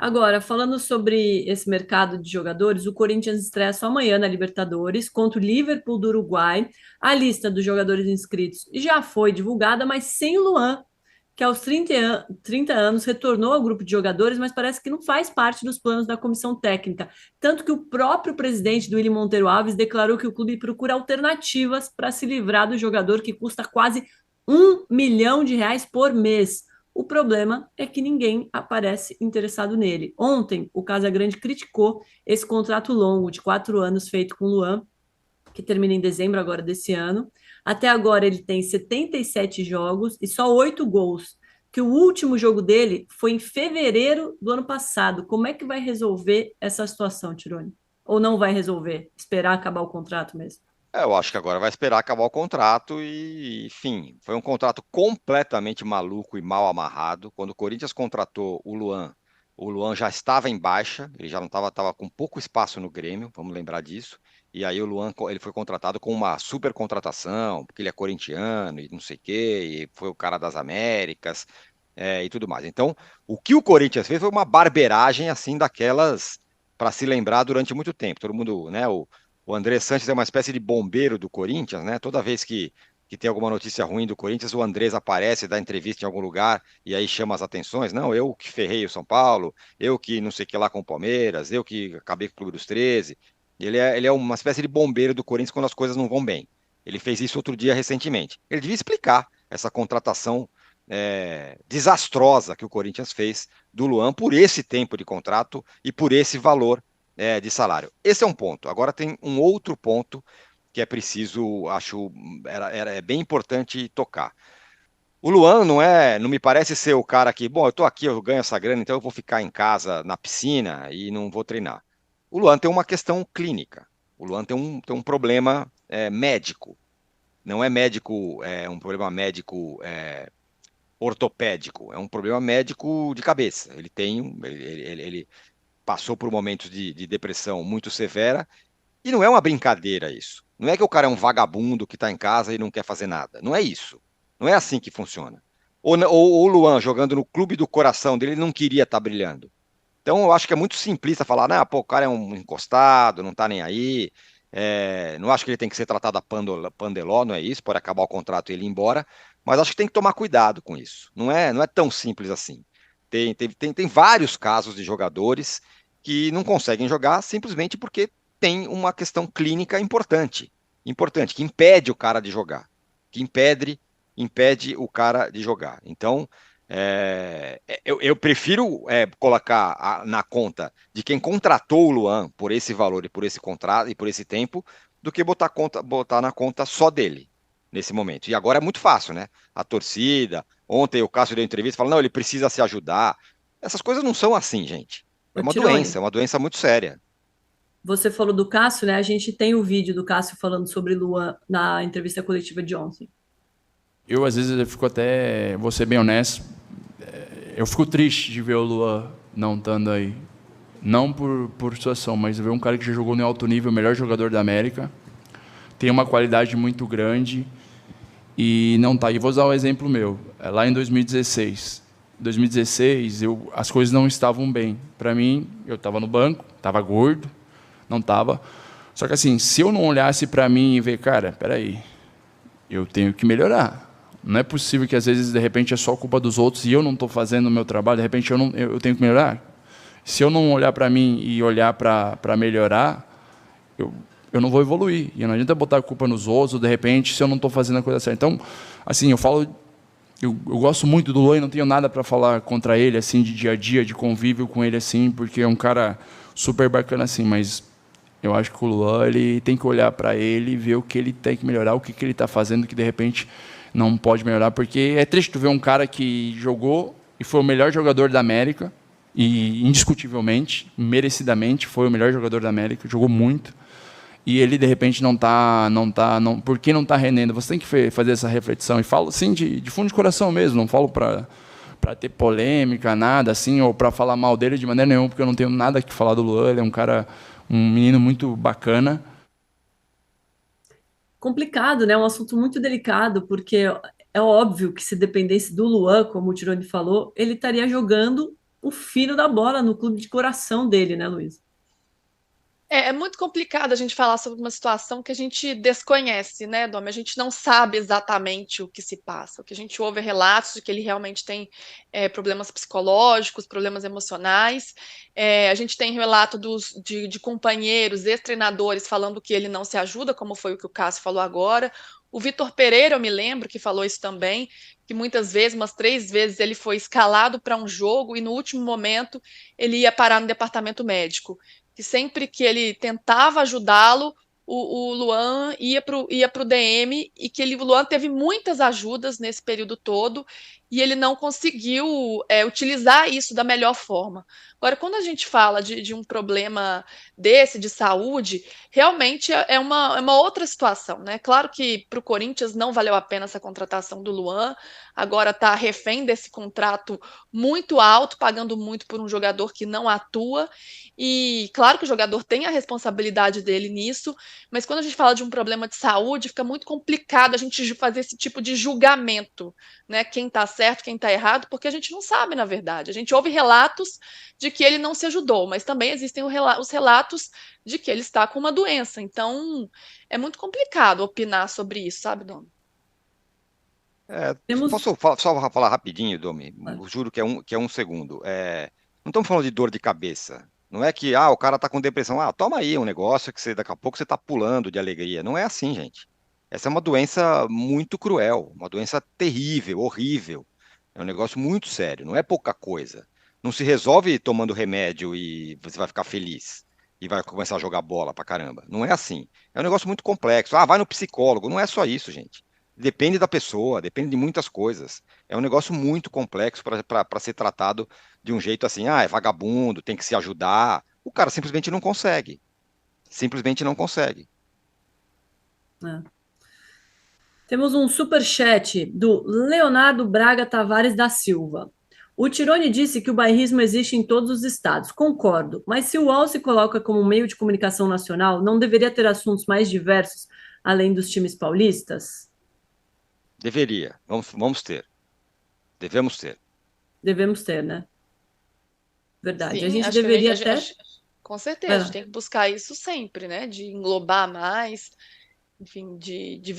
Agora, falando sobre esse mercado de jogadores, o Corinthians estreia só amanhã na Libertadores contra o Liverpool do Uruguai. A lista dos jogadores inscritos já foi divulgada, mas sem o Luan, que aos 30 anos retornou ao grupo de jogadores, mas parece que não faz parte dos planos da comissão técnica. Tanto que o próprio presidente do Willian Monteiro Alves declarou que o clube procura alternativas para se livrar do jogador que custa quase R$ 1 milhão por mês. O problema é que ninguém aparece interessado nele. Ontem, o Casagrande criticou esse contrato longo de 4 anos feito com o Luan, que termina em dezembro agora desse ano. Até agora ele tem 77 jogos e só 8 gols. Que o último jogo dele foi em fevereiro do ano passado. Como é que vai resolver essa situação, Tirone? Ou não vai resolver? Esperar acabar o contrato mesmo? Eu acho que agora vai esperar acabar o contrato e, enfim, foi um contrato completamente maluco e mal amarrado. Quando o Corinthians contratou o Luan já estava em baixa, ele já não estava com pouco espaço no Grêmio, vamos lembrar disso. E aí o Luan, ele foi contratado com uma super contratação, porque ele é corintiano e não sei o quê, e foi o cara das Américas, e tudo mais. Então, o que o Corinthians fez foi uma barbeiragem assim daquelas para se lembrar durante muito tempo. Todo mundo, né, o André Sanches é uma espécie de bombeiro do Corinthians, né? Toda vez que tem alguma notícia ruim do Corinthians, o Andrés aparece, dá entrevista em algum lugar e aí chama as atenções. Não, eu que ferrei o São Paulo, eu que não sei o que lá com o Palmeiras, eu que acabei com o Clube dos 13. Ele é uma espécie de bombeiro do Corinthians quando as coisas não vão bem. Ele fez isso outro dia recentemente. Ele devia explicar essa contratação desastrosa que o Corinthians fez do Luan por esse tempo de contrato e por esse valor de salário. Esse é um ponto. Agora tem um outro ponto que é preciso, acho, é bem importante tocar. O Luan não me parece ser o cara que, bom, eu tô aqui, eu ganho essa grana, então eu vou ficar em casa na piscina e não vou treinar. O Luan tem uma questão clínica. O Luan tem um problema médico. Não é médico, um problema médico ortopédico, é um problema médico de cabeça. Ele passou por momentos de depressão muito severa. E não é uma brincadeira isso. Não é que o cara é um vagabundo que está em casa e não quer fazer nada. Não é isso. Não é assim que funciona. Ou o Luan jogando no clube do coração dele, ele não queria estar brilhando. Então eu acho que é muito simplista falar, né, pô, o cara é um encostado, não tá nem aí. Não acho que ele tem que ser tratado a pandeló, não é isso, pode acabar o contrato e ele ir embora. Mas acho que tem que tomar cuidado com isso. Não é tão simples assim. Tem vários casos de jogadores que não conseguem jogar simplesmente porque tem uma questão clínica importante, que impede o cara de jogar, que impede o cara de jogar. Então, eu prefiro colocar na conta de quem contratou o Luan por esse valor e por esse contrato e por esse tempo, do que botar na conta só dele nesse momento. E agora é muito fácil, né? A torcida. Ontem o Cássio deu entrevista falando, não, ele precisa se ajudar. Essas coisas não são assim, gente. Ô, Tirone, É uma doença muito séria. você falou do Cássio, né? A gente tem o vídeo do Cássio falando sobre Luan na entrevista coletiva de ontem. Eu, às vezes, eu fico até, vou ser bem honesto, eu fico triste de ver o Luan não estando aí. Não por situação, mas ver um cara que já jogou no alto nível, o melhor jogador da América, tem uma qualidade muito grande e não está aí. Vou usar um exemplo meu. Lá em 2016. 2016, as coisas não estavam bem. Para mim, eu estava no banco, estava gordo, não estava. Só que assim, se eu não olhasse para mim e ver, cara, peraí, eu tenho que melhorar. Não é possível que às vezes de repente é só culpa dos outros e eu não estou fazendo o meu trabalho. De repente eu tenho que melhorar. Se eu não olhar para mim e olhar para melhorar, eu não vou evoluir. E não adianta botar a culpa nos outros, ou de repente, se eu não estou fazendo a coisa certa. Então, assim, eu gosto muito do Luan e não tenho nada para falar contra ele, assim, de dia a dia, de convívio com ele, assim, porque é um cara super bacana, assim, mas eu acho que o Luan, ele tem que olhar para ele e ver o que ele tem que melhorar, o que ele está fazendo que, de repente, não pode melhorar, porque é triste tu ver um cara que jogou e foi o melhor jogador da América, e indiscutivelmente, merecidamente, foi o melhor jogador da América, jogou muito, e ele de repente por que não está rendendo? Você tem que fazer essa reflexão, e falo assim de fundo de coração mesmo, não falo para ter polêmica, nada assim, ou para falar mal dele de maneira nenhuma, porque eu não tenho nada que falar do Luan, ele é um menino muito bacana. Complicado, né? Um assunto muito delicado, porque é óbvio que se dependesse do Luan, como o Tironi falou, ele estaria jogando o fino da bola no clube de coração dele, né, Luiz? É muito complicado a gente falar sobre uma situação que a gente desconhece, né, Domi? A gente não sabe exatamente o que se passa. O que a gente ouve é relatos de que ele realmente tem problemas psicológicos, problemas emocionais. A gente tem relato de companheiros, ex-treinadores, falando que ele não se ajuda, como foi o que o Cássio falou agora. O Vitor Pereira, eu me lembro, que falou isso também, que muitas vezes, umas 3 vezes, ele foi escalado para um jogo e no último momento ele ia parar no departamento médico, que sempre que ele tentava ajudá-lo, o Luan ia pro DM, e que o Luan teve muitas ajudas nesse período todo e ele não conseguiu utilizar isso da melhor forma. Agora, quando a gente fala de um problema desse, de saúde, realmente é uma outra situação, né? Claro que para o Corinthians não valeu a pena essa contratação do Luan, agora está refém desse contrato muito alto, pagando muito por um jogador que não atua. E claro que o jogador tem a responsabilidade dele nisso, mas quando a gente fala de um problema de saúde, fica muito complicado a gente fazer esse tipo de julgamento, né? Quem está certo, quem está errado, porque a gente não sabe, na verdade. A gente ouve relatos de que ele não se ajudou, mas também existem os relatos de que ele está com uma doença. Então, é muito complicado opinar sobre isso, sabe, Dom? Temos. Posso só falar rapidinho, Domi? Eu juro que é um segundo. Não estamos falando de dor de cabeça. Não é que o cara tá com depressão. Toma aí um negócio que daqui a pouco você tá pulando de alegria. Não é assim, gente. Essa é uma doença muito cruel, uma doença terrível, horrível. É um negócio muito sério, não é pouca coisa. Não se resolve tomando remédio e você vai ficar feliz e vai começar a jogar bola pra caramba. Não é assim. É um negócio muito complexo. Vai no psicólogo. Não é só isso, gente. Depende da pessoa, depende de muitas coisas. É um negócio muito complexo para ser tratado de um jeito assim, é vagabundo, tem que se ajudar. O cara simplesmente não consegue. Simplesmente não consegue. É. Temos um superchat do Leonardo Braga Tavares da Silva. O Tirone disse que o bairrismo existe em todos os estados. Concordo, mas se o UOL se coloca como um meio de comunicação nacional, não deveria ter assuntos mais diversos além dos times paulistas? Deveria. Vamos ter. Devemos ter. Devemos ter, né? Verdade. A Sim, gente acho que deveria até. com certeza, a gente tem que buscar isso sempre, né? De englobar mais, enfim, de